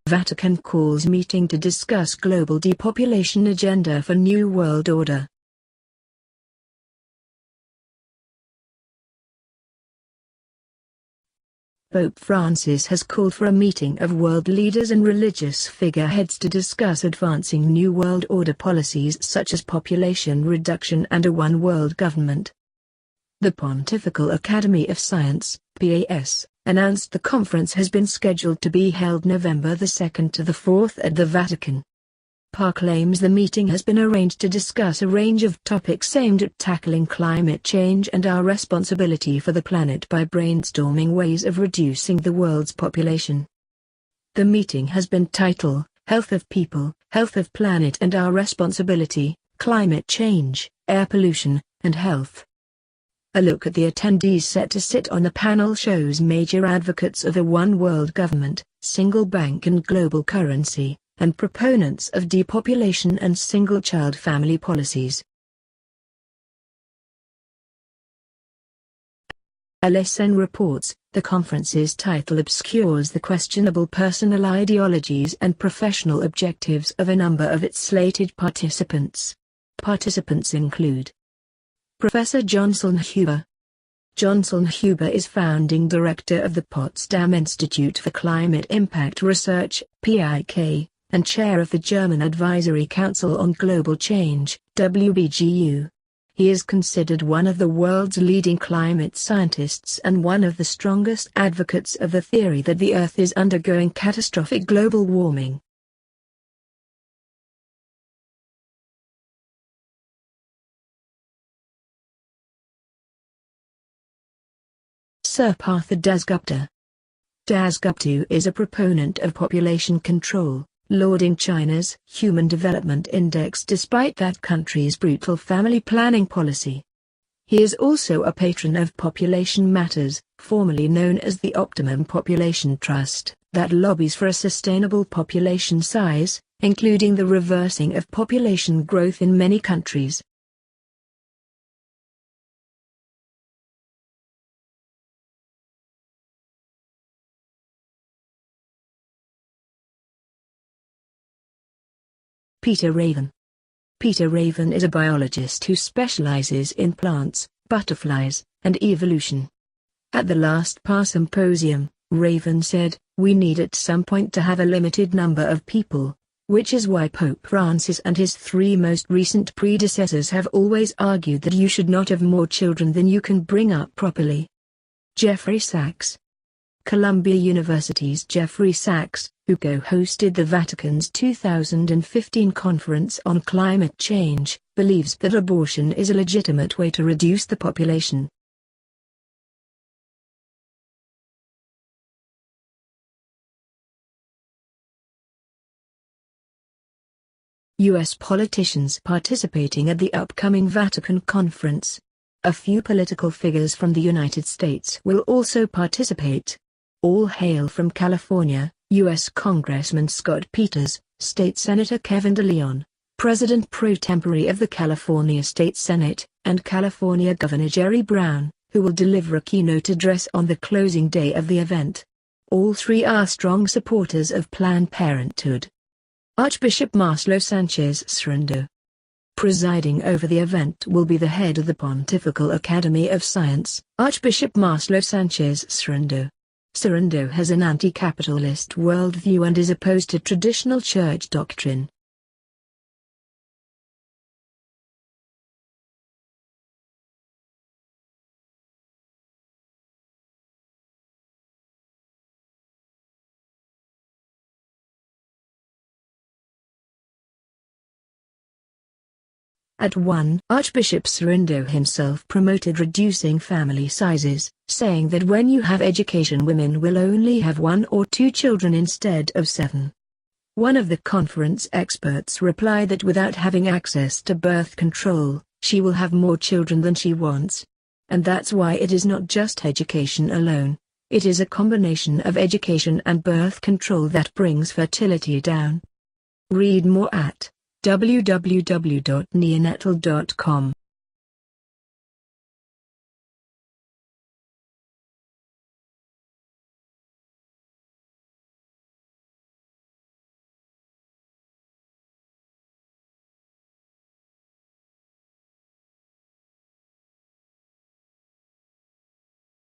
Vatican calls meeting to discuss global depopulation agenda for New World Order. Pope Francis has called for a meeting of world leaders and religious figureheads to discuss advancing New World Order policies such as population reduction and a one-world government. The Pontifical Academy of Science, PAS, announced the conference has been scheduled to be held November 2nd to 4th at the Vatican. PA claims the meeting has been arranged to discuss a range of topics aimed at tackling climate change and our responsibility for the planet by brainstorming ways of reducing the world's population. The meeting has been titled, Health of People, Health of Planet and Our Responsibility, Climate Change, Air Pollution, and Health. A look at the attendees set to sit on the panel shows major advocates of a one-world government, single bank and global currency, and proponents of depopulation and single-child family policies. LSN reports, the conference's title obscures the questionable personal ideologies and professional objectives of a number of its slated participants. Participants include Professor Johnson Huber. Johnson Huber is founding director of the Potsdam Institute for Climate Impact Research, PIK, and chair of the German Advisory Council on Global Change, WBGU. He is considered one of the world's leading climate scientists and one of the strongest advocates of the theory that the Earth is undergoing catastrophic global warming. Sir Partha Dasgupta. Dasgupta is a proponent of population control, lauding China's Human Development Index despite that country's brutal family planning policy. He is also a patron of Population Matters, formerly known as the Optimum Population Trust, that lobbies for a sustainable population size, including the reversing of population growth in many countries. Peter Raven. Peter Raven is a biologist who specializes in plants, butterflies, and evolution. At the last PA symposium, Raven said, "We need at some point to have a limited number of people, which is why Pope Francis and his three most recent predecessors have always argued that you should not have more children than you can bring up properly." Jeffrey Sachs. Columbia University's Jeffrey Sachs, who co-hosted the Vatican's 2015 conference on climate change, believes that abortion is a legitimate way to reduce the population. U.S. politicians participating at the upcoming Vatican conference. A few political figures from the United States will also participate. All hail from California, U.S. Congressman Scott Peters, State Senator Kevin DeLeon, President pro tempore of the California State Senate, and California Governor Jerry Brown, who will deliver a keynote address on the closing day of the event. All three are strong supporters of Planned Parenthood. Archbishop Marcelo Sanchez Sorondo. Presiding over the event will be the head of the Pontifical Academy of Science, Archbishop Marcelo Sanchez Sorondo. Sorondo has an anti-capitalist worldview and is opposed to traditional church doctrine. At one, Archbishop Sorondo himself promoted reducing family sizes, saying that when you have education, women will only have 1 or 2 children instead of 7. One of the conference experts replied that without having access to birth control, she will have more children than she wants. And that's why it is not just education alone, it is a combination of education and birth control that brings fertility down. Read more at www.neonatal.com.